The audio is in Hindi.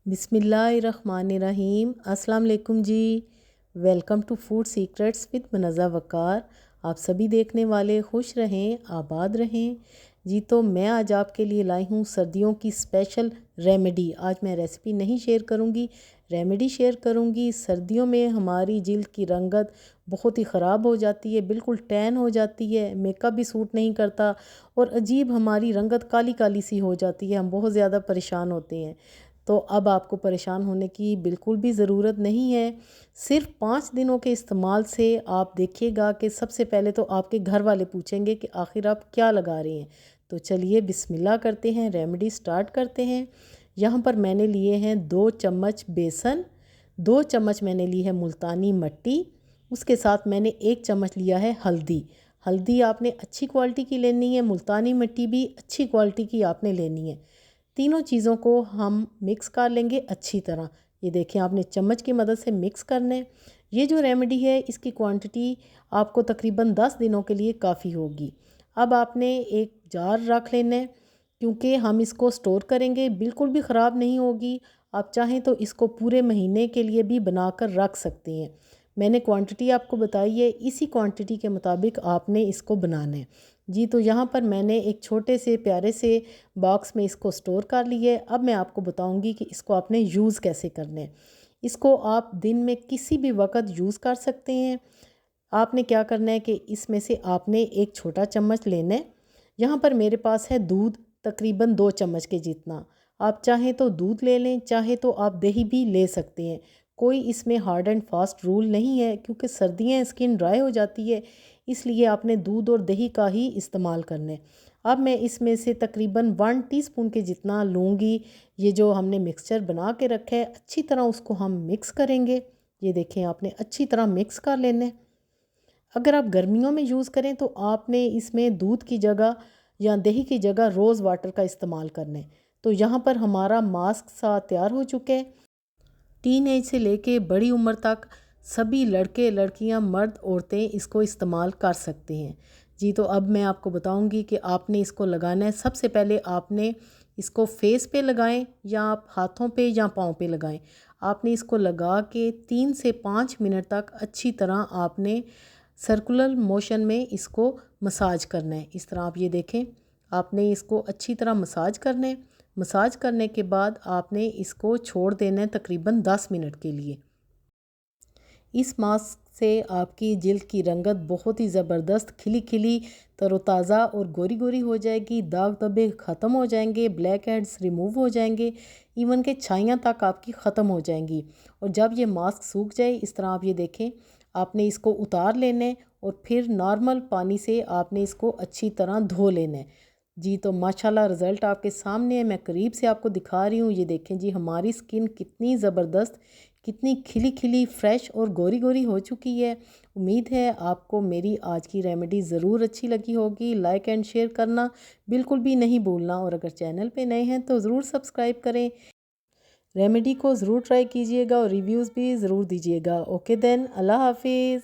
बिस्मिल्लाहिर्रहमानिर्रहीम। अस्सलाम वालेकुम जी। Welcome to food secrets with Munazza Waqar. आप सभी देखने वाले खुश रहें, आबाद रहें जी। तो मैं आज आपके लिए लाई हूँ सर्दियों की स्पेशल रेमेडी। आज मैं रेसिपी नहीं शेयर करूँगी, रेमेडी शेयर करूँगी। सर्दियों में हमारी जिल्द की रंगत बहुत ही ख़राब हो जाती है, बिल्कुल टैन हो जाती है, मेकअप भी सूट नहीं करता और अजीब हमारी रंगत काली काली सी हो जाती है। हम बहुत ज़्यादा परेशान होते हैं। तो अब आपको परेशान होने की बिल्कुल भी ज़रूरत नहीं है। सिर्फ 5 दिनों के इस्तेमाल से आप देखिएगा कि सबसे पहले तो आपके घर वाले पूछेंगे कि आखिर आप क्या लगा रहे हैं। तो चलिए बिस्मिल्लाह करते हैं, रेमेडी स्टार्ट करते हैं। यहाँ पर मैंने लिए हैं 2 चम्मच बेसन, 2 चम्मच मैंने ली है मुल्तानी मट्टी, उसके साथ मैंने 1 चम्मच लिया है हल्दी। हल्दी आपने अच्छी क्वालिटी की लेनी है, मुल्तानी मिट्टी भी अच्छी क्वालिटी की आपने लेनी है। तीनों चीज़ों को हम मिक्स कर लेंगे अच्छी तरह। ये देखें, आपने चम्मच की मदद से मिक्स करना है। ये जो रेमेडी है इसकी क्वांटिटी आपको तकरीबन 10 दिनों के लिए काफ़ी होगी। अब आपने एक जार रख लेना है क्योंकि हम इसको स्टोर करेंगे, बिल्कुल भी ख़राब नहीं होगी। आप चाहें तो इसको पूरे महीने के लिए भी बनाकर रख सकते हैं। मैंने क्वांटिटी आपको बताई है, इसी क्वांटिटी के मुताबिक आपने इसको बनाना है जी। तो यहाँ पर मैंने एक छोटे से प्यारे से बॉक्स में इसको स्टोर कर लिए। अब मैं आपको बताऊँगी कि इसको आपने यूज़ कैसे करना है। इसको आप दिन में किसी भी वक्त यूज़ कर सकते हैं। आपने क्या करना है कि इसमें से आपने एक छोटा चम्मच लेना है। यहाँ पर मेरे पास है दूध, तकरीबन 2 चम्मच के जितना। आप चाहें तो दूध ले लें, चाहे तो आप दही भी ले सकते हैं। कोई इसमें हार्ड एंड फास्ट रूल नहीं है क्योंकि सर्दियाँ स्किन ड्राई हो जाती है, इसलिए आपने दूध और दही का ही इस्तेमाल करना है। अब मैं इसमें से तकरीबन 1 टीस्पून के जितना लूँगी। ये जो हमने मिक्सचर बना के रखा है अच्छी तरह उसको हम मिक्स करेंगे। ये देखें, आपने अच्छी तरह मिक्स कर लेना है। अगर आप गर्मियों में यूज़ करें तो आपने इसमें दूध की जगह या दही की जगह रोज़ वाटर का इस्तेमाल करना है। तो यहाँ पर हमारा मास्क सा तैयार हो चुका है। टीन एज से लेके बड़ी उम्र तक सभी लड़के लड़कियां मर्द औरतें इसको इस्तेमाल कर सकते हैं जी। तो अब मैं आपको बताऊंगी कि आपने इसको लगाना है। सबसे पहले आपने इसको फेस पे लगाएं या आप हाथों पे या पाँव पे लगाएं। आपने इसको लगा के 3 से 5 मिनट तक अच्छी तरह आपने सर्कुलर मोशन में इसको मसाज करना है। इस तरह आप ये देखें, आपने इसको अच्छी तरह मसाज करना है। मसाज करने के बाद आपने इसको छोड़ देना है तकरीबन 10 मिनट के लिए। इस मास्क से आपकी जिल्द की रंगत बहुत ही ज़बरदस्त खिली खिली तरोताज़ा और गोरी गोरी हो जाएगी। दाग धब्बे ख़त्म हो जाएंगे, ब्लैक हेड्स रिमूव हो जाएंगे, इवन के छाइयाँ तक आपकी ख़त्म हो जाएंगी। और जब ये मास्क सूख जाए इस तरह आप ये देखें, आपने इसको उतार लेना है और फिर नॉर्मल पानी से आपने इसको अच्छी तरह धो लेना है जी। तो माशाल्लाह रिज़ल्ट आपके सामने है, मैं करीब से आपको दिखा रही हूँ। ये देखें जी, हमारी स्किन कितनी ज़बरदस्त, कितनी खिली खिली फ्रेश और गोरी गोरी हो चुकी है। उम्मीद है आपको मेरी आज की रेमेडी ज़रूर अच्छी लगी होगी। लाइक एंड शेयर करना बिल्कुल भी नहीं भूलना और अगर चैनल पे नए हैं तो ज़रूर सब्सक्राइब करें। रेमेडी को ज़रूर ट्राई कीजिएगा और रिव्यूज़ भी ज़रूर दीजिएगा। ओके देन, अल्लाह हाफिज़।